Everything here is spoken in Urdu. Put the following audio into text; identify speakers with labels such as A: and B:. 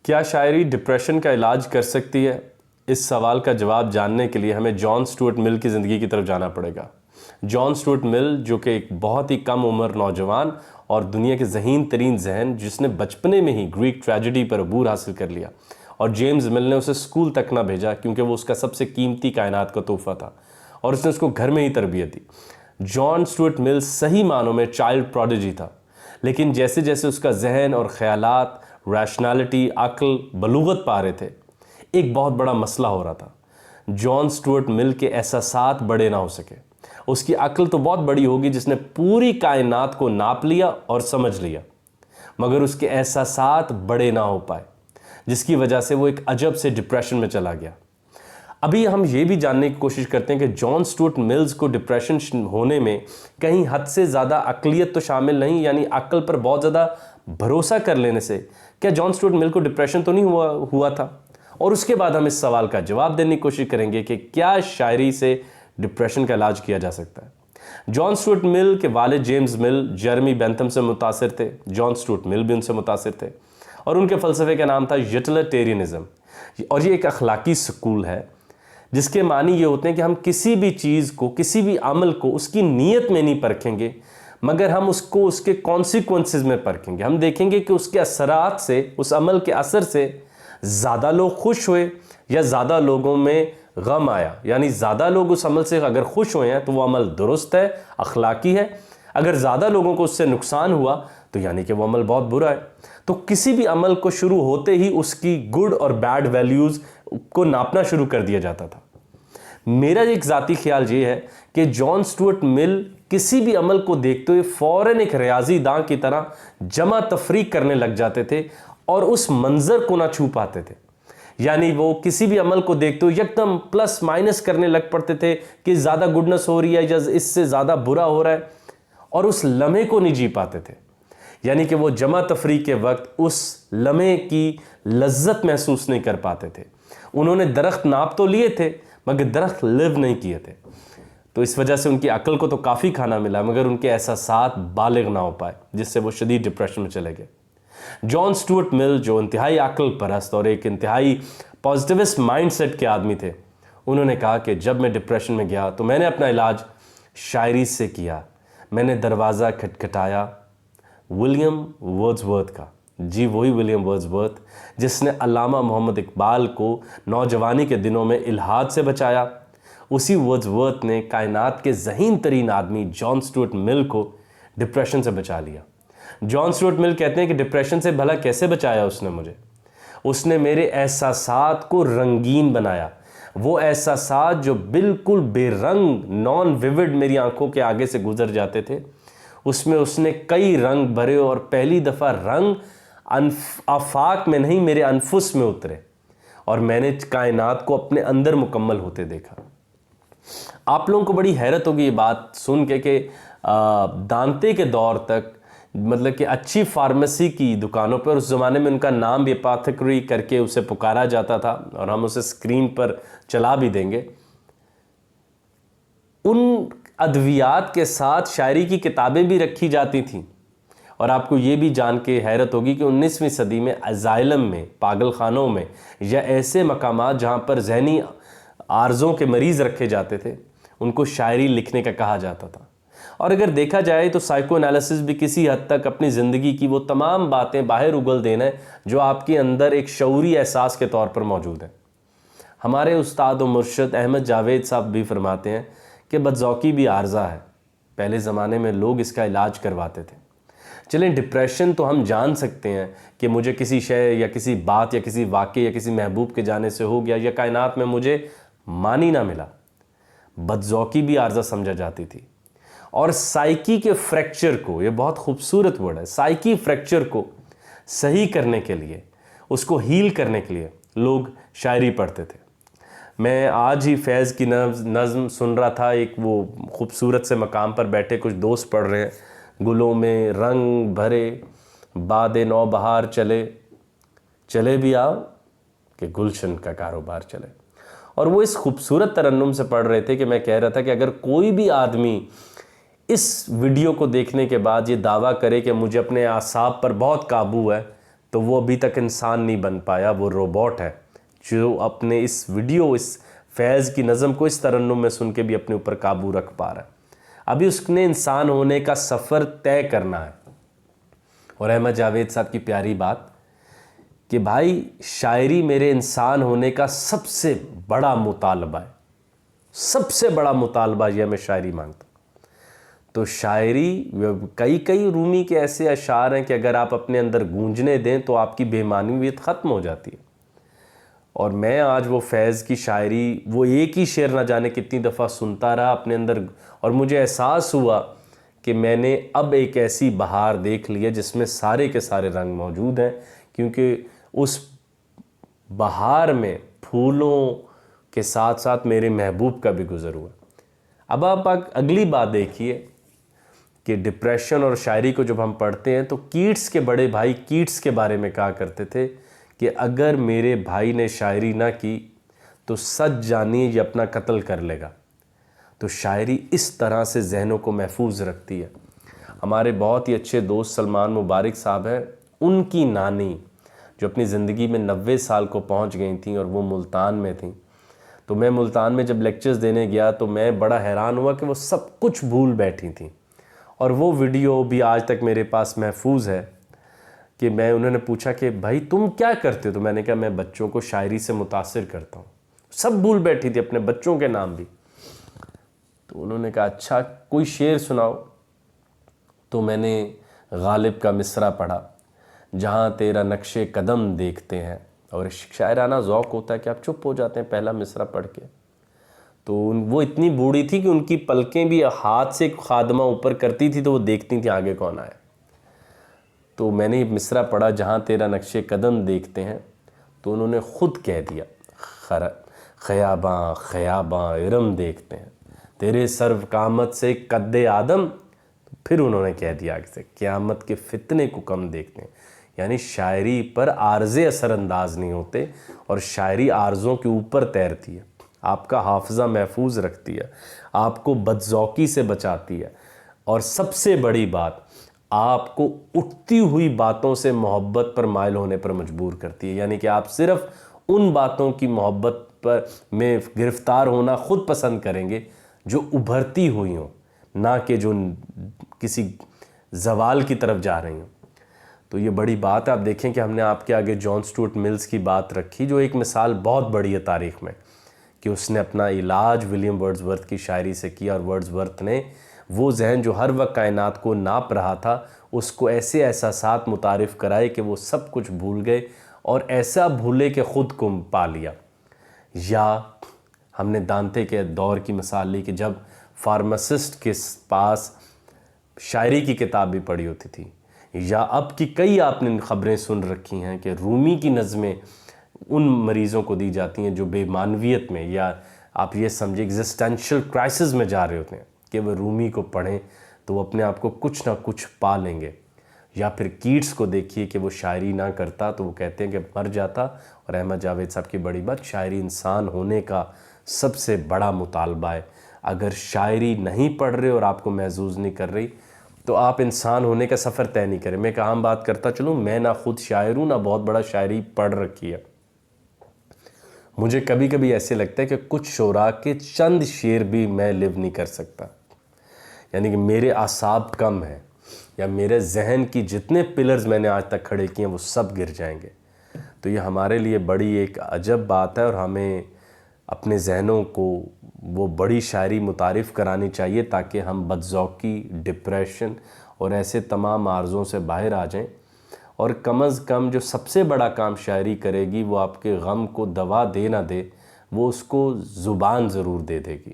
A: کیا شاعری ڈپریشن کا علاج کر سکتی ہے؟ اس سوال کا جواب جاننے کے لیے ہمیں جان سٹورٹ مل کی زندگی کی طرف جانا پڑے گا۔ جان سٹورٹ مل جو کہ ایک بہت ہی کم عمر نوجوان اور دنیا کے ذہین ترین ذہن جس نے بچپنے میں ہی گریک ٹریجڈی پر عبور حاصل کر لیا اور جیمز مل نے اسے اسکول تک نہ بھیجا کیونکہ وہ اس کا سب سے قیمتی کائنات کا تحفہ تھا اور اس نے اس کو گھر میں ہی تربیت دی۔ جان سٹورٹ مل صحیح معنوں میں چائلڈ پروڈیجی تھا، لیکن جیسے جیسے اس کا ذہن اور خیالات ریشنالٹی، عقل، بلوغت پا رہے تھے، ایک بہت بڑا مسئلہ ہو رہا تھا۔ جان سٹورٹ مل کے احساسات بڑے نہ ہو سکے۔ اس کی عقل تو بہت بڑی ہوگی جس نے پوری کائنات کو ناپ لیا اور سمجھ لیا، مگر اس کے احساسات بڑے نہ ہو پائے، جس کی وجہ سے وہ ایک عجب سے ڈپریشن میں چلا گیا۔ ابھی ہم یہ بھی جاننے کی کوشش کرتے ہیں کہ جان سٹورٹ ملز کو ڈپریشن ہونے میں کہیں حد سے زیادہ عقلیت تو شامل نہیں، یعنی عقل پر بہت زیادہ بھروسہ کر لینے سے کیا جان سٹورٹ مل کو ڈپریشن تو نہیں ہوا تھا؟ اور اس کے بعد ہم اس سوال کا جواب دینے کی کوشش کریں گے کہ کیا شاعری سے ڈپریشن کا علاج کیا جا سکتا ہے۔ جان سٹورٹ مل کے والد جیمز مل جرمی بینتھم سے متاثر تھے، جان سٹورٹ مل بھی ان سے متاثر تھے، اور ان کے فلسفے کا نام تھا یوٹیلیٹیرینزم، اور یہ ایک اخلاقی سکول ہے جس کے معنی یہ ہوتے ہیں کہ ہم کسی بھی چیز کو، کسی بھی عمل کو اس کی نیت میں نہیں پرکھیں گے، مگر ہم اس کو اس کے کانسیکوینسز میں پرکھیں گے۔ ہم دیکھیں گے کہ اس کے اثرات سے، اس عمل کے اثر سے زیادہ لوگ خوش ہوئے یا زیادہ لوگوں میں غم آیا، یعنی زیادہ لوگ اس عمل سے اگر خوش ہوئے ہیں تو وہ عمل درست ہے، اخلاقی ہے، اگر زیادہ لوگوں کو اس سے نقصان ہوا تو یعنی کہ وہ عمل بہت برا ہے۔ تو کسی بھی عمل کو شروع ہوتے ہی اس کی گڈ اور بیڈ ویلیوز کو ناپنا شروع کر دیا جاتا تھا۔ میرا ایک ذاتی خیال یہ ہے کہ جان سٹورٹ مل کسی بھی عمل کو دیکھتے ہوئے فوراً ایک ریاضی داں کی طرح جمع تفریق کرنے لگ جاتے تھے اور اس منظر کو نہ چھو پاتے تھے، یعنی وہ کسی بھی عمل کو دیکھتے ہوئے یکدم پلس مائنس کرنے لگ پڑتے تھے کہ زیادہ گڈنس ہو رہی ہے یا اس سے زیادہ برا ہو رہا ہے، اور اس لمحے کو نہیں جی پاتے تھے، یعنی کہ وہ جمع تفریق کے وقت اس لمحے کی لذت محسوس نہیں کر پاتے تھے۔ انہوں نے درخت ناپ تو لیے تھے مگر درخت لیو نہیں کیے تھے، تو اس وجہ سے ان کی عقل کو تو کافی کھانا ملا مگر ان کے احساسات بالغ نہ ہو پائے، جس سے وہ شدید ڈپریشن میں چلے گئے۔ جان سٹورٹ مل جو انتہائی عقل پرست اور ایک انتہائی پازیٹیوسٹ مائنڈ سیٹ کے آدمی تھے، انہوں نے کہا کہ جب میں ڈپریشن میں گیا تو میں نے اپنا علاج شاعری سے کیا۔ میں نے دروازہ کھٹکھٹایا ولیم ورڈزورتھ کا، جی وہی ولیم ورڈزورتھ جس نے علامہ محمد اقبال کو نوجوانی کے دنوں میں الحاد سے بچایا۔ اسی ورڈزورتھ نے کائنات کے ذہین ترین آدمی جان سٹورٹ مل کو ڈپریشن سے بچا لیا۔ جان سٹورٹ مل کہتے ہیں کہ ڈپریشن سے بھلا کیسے بچایا اس نے مجھے؟ اس نے میرے احساسات کو رنگین بنایا، وہ احساسات جو بالکل بے رنگ نان ویوڈ میری آنکھوں کے آگے سے گزر جاتے تھے، اس میں اس نے کئی رنگ بھرے اور پہلی دفعہ رنگ آفاق میں نہیں میرے انفس میں اترے، اور میں نے کائنات کو اپنے اندر مکمل ہوتے دیکھا۔ آپ لوگوں کو بڑی حیرت ہوگی یہ بات سن کے کہ دانتے کے دور تک، مطلب کہ اچھی فارمیسی کی دکانوں پر اس زمانے میں ان کا نام بھی اپاتھیکری کر کے اسے پکارا جاتا تھا، اور ہم اسے اسکرین پر چلا بھی دیں گے۔ ان ادویات کے ساتھ شاعری کی کتابیں بھی رکھی جاتی تھیں، اور آپ کو یہ بھی جان کے حیرت ہوگی کہ 19ویں صدی میں ازائلم میں، پاگل خانوں میں یا ایسے مقامات جہاں پر ذہنی عارضوں کے مریض رکھے جاتے تھے، ان کو شاعری لکھنے کا کہا جاتا تھا۔ اور اگر دیکھا جائے تو سائیکو انالیسس بھی کسی حد تک اپنی زندگی کی وہ تمام باتیں باہر اگل دینا ہے جو آپ کے اندر ایک شعوری احساس کے طور پر موجود ہیں۔ ہمارے استاد و مرشد احمد جاوید صاحب بھی فرماتے ہیں کہ بدذوقی بھی عارضہ ہے، پہلے زمانے میں لوگ اس کا علاج کرواتے تھے۔ چلیں ڈپریشن تو ہم جان سکتے ہیں کہ مجھے کسی شے یا کسی بات یا کسی واقعے یا کسی محبوب کے جانے سے ہو گیا یا کائنات میں مجھے معنی نہ ملا، بدذوقی بھی عارضہ سمجھا جاتی تھی۔ اور سائیکی کے فریکچر کو، یہ بہت خوبصورت ورڈ ہے، سائیکی فریکچر کو صحیح کرنے کے لیے، اس کو ہیل کرنے کے لیے لوگ شاعری پڑھتے تھے۔ میں آج ہی فیض کی نظم سن رہا تھا، ایک وہ خوبصورت سے مقام پر بیٹھے کچھ دوست پڑھ رہے ہیں، گلوں میں رنگ بھرے باد نو بہار چلے، چلے بھی آؤ کہ گلشن کا کاروبار چلے۔ اور وہ اس خوبصورت ترنم سے پڑھ رہے تھے کہ میں کہہ رہا تھا کہ اگر کوئی بھی آدمی اس ویڈیو کو دیکھنے کے بعد یہ دعویٰ کرے کہ مجھے اپنے اعصاب پر بہت قابو ہے، تو وہ ابھی تک انسان نہیں بن پایا، وہ روبوٹ ہے جو اپنے اس ویڈیو، اس فیض کی نظم کو اس ترنم میں سن کے بھی اپنے اوپر قابو رکھ پا رہا ہے۔ ابھی اس نے انسان ہونے کا سفر طے کرنا ہے۔ اور احمد جاوید صاحب کی پیاری بات کہ بھائی شاعری میرے انسان ہونے کا سب سے بڑا مطالبہ ہے، سب سے بڑا مطالبہ یہ میں شاعری مانگتا ہوں۔ تو شاعری، کئی رومی کے ایسے اشعار ہیں کہ اگر آپ اپنے اندر گونجنے دیں تو آپ کی بے معنویت ختم ہو جاتی ہے۔ اور میں آج وہ فیض کی شاعری، وہ ایک ہی شعر نہ جانے کتنی دفعہ سنتا رہا اپنے اندر، اور مجھے احساس ہوا کہ میں نے اب ایک ایسی بہار دیکھ لی ہے جس میں سارے کے سارے رنگ موجود ہیں، کیونکہ اس بہار میں پھولوں کے ساتھ ساتھ میرے محبوب کا بھی گزر ہوا۔ اب آپ اگلی بات دیکھیے کہ ڈپریشن اور شاعری کو جب ہم پڑھتے ہیں تو کیٹس کے بڑے بھائی کیٹس کے بارے میں کہا کرتے تھے کہ اگر میرے بھائی نے شاعری نہ کی تو سچ جانیے یہ اپنا قتل کر لے گا۔ تو شاعری اس طرح سے ذہنوں کو محفوظ رکھتی ہے۔ ہمارے بہت ہی اچھے دوست سلمان مبارک صاحب ہیں، ان کی نانی جو اپنی زندگی میں 90 سال کو پہنچ گئی تھیں اور وہ ملتان میں تھیں، تو میں ملتان میں جب لیکچرز دینے گیا تو میں بڑا حیران ہوا کہ وہ سب کچھ بھول بیٹھی تھیں، اور وہ ویڈیو بھی آج تک میرے پاس محفوظ ہے کہ انہوں نے پوچھا کہ بھائی تم کیا کرتے ہو؟ تو میں نے کہا میں بچوں کو شاعری سے متاثر کرتا ہوں۔ سب بھول بیٹھی تھی، اپنے بچوں کے نام بھی۔ تو انہوں نے کہا اچھا کوئی شعر سناؤ۔ تو میں نے غالب کا مصرع پڑھا، جہاں تیرا نقش قدم دیکھتے ہیں، اور شاعرانہ ذوق ہوتا ہے کہ آپ چپ ہو جاتے ہیں پہلا مصرع پڑھ کے۔ تو وہ اتنی بوڑھی تھی کہ ان کی پلکیں بھی ہاتھ سے خادمہ اوپر کرتی تھی تو وہ دیکھتی تھیں آگے کون آیا۔ تو میں نے یہ مصرع پڑھا، جہاں تیرا نقش قدم دیکھتے ہیں، تو انہوں نے خود کہہ دیا خیاباں خیاباں ارم دیکھتے ہیں، تیرے سرو قامت سے قد آدم، پھر انہوں نے کہہ دیا کہ قیامت کے فتنے کو کم دیکھتے ہیں۔ یعنی شاعری پر عارضے اثر انداز نہیں ہوتے، اور شاعری عارضوں کے اوپر تیرتی ہے، آپ کا حافظہ محفوظ رکھتی ہے، آپ کو بدذوقی سے بچاتی ہے، اور سب سے بڑی بات آپ کو اٹھتی ہوئی باتوں سے محبت پر مائل ہونے پر مجبور کرتی ہے۔ یعنی کہ آپ صرف ان باتوں کی محبت میں گرفتار ہونا خود پسند کریں گے جو ابھرتی ہوئی ہوں، نہ کہ جو کسی زوال کی طرف جا رہی ہوں۔ تو یہ بڑی بات ہے۔ آپ دیکھیں کہ ہم نے آپ کے آگے جان سٹورٹ ملز کی بات رکھی، جو ایک مثال بہت بڑی ہے تاریخ میں، کہ اس نے اپنا علاج ولیم ورڈزورتھ کی شاعری سے کیا، اور ورڈزورتھ نے وہ ذہن جو ہر وقت کائنات کو ناپ رہا تھا، اس کو ایسے احساسات متعارف کرائے کہ وہ سب کچھ بھول گئے، اور ایسا بھولے کہ خود کو پا لیا۔ یا ہم نے دانتے کے دور کی مثال لی کہ جب فارماسسٹ کے پاس شاعری کی کتاب بھی پڑھی ہوتی تھی، یا اب کی کئی آپ نے خبریں سن رکھی ہیں کہ رومی کی نظمیں ان مریضوں کو دی جاتی ہیں جو بے معنویت میں، یا آپ یہ سمجھیں ایگزسٹینشل کرائسس میں جا رہے ہوتے ہیں، کہ وہ رومی کو پڑھیں تو وہ اپنے آپ کو کچھ نہ کچھ پا لیں گے۔ یا پھر کیٹس کو دیکھیے کہ وہ شاعری نہ کرتا تو وہ کہتے ہیں کہ مر جاتا۔ اور احمد جاوید صاحب کی بڑی بات، شاعری انسان ہونے کا سب سے بڑا مطالبہ ہے۔ اگر شاعری نہیں پڑھ رہے اور آپ کو محظوظ نہیں کر رہی تو آپ انسان ہونے کا سفر طے نہیں کریں۔ میں ایک عام بات کرتا چلوں، میں نہ خود شاعر ہوں، نہ بہت بڑا شاعری پڑھ رکھی ہے۔ مجھے کبھی کبھی ایسے لگتا ہے کہ کچھ شعراء کے چند شعر بھی میں لیو نہیں کر سکتا، یعنی کہ میرے اعصاب کم ہیں، یا میرے ذہن کی جتنے پلرز میں نے آج تک کھڑے کیے ہیں وہ سب گر جائیں گے۔ تو یہ ہمارے لیے بڑی ایک عجب بات ہے، اور ہمیں اپنے ذہنوں کو وہ بڑی شاعری متعارف کرانی چاہیے تاکہ ہم بدذوقی، ڈپریشن اور ایسے تمام عارضوں سے باہر آ جائیں۔ اور کم از کم جو سب سے بڑا کام شاعری کرے گی وہ آپ کے غم کو دوا دے نہ دے، وہ اس کو زبان ضرور دے دے گی۔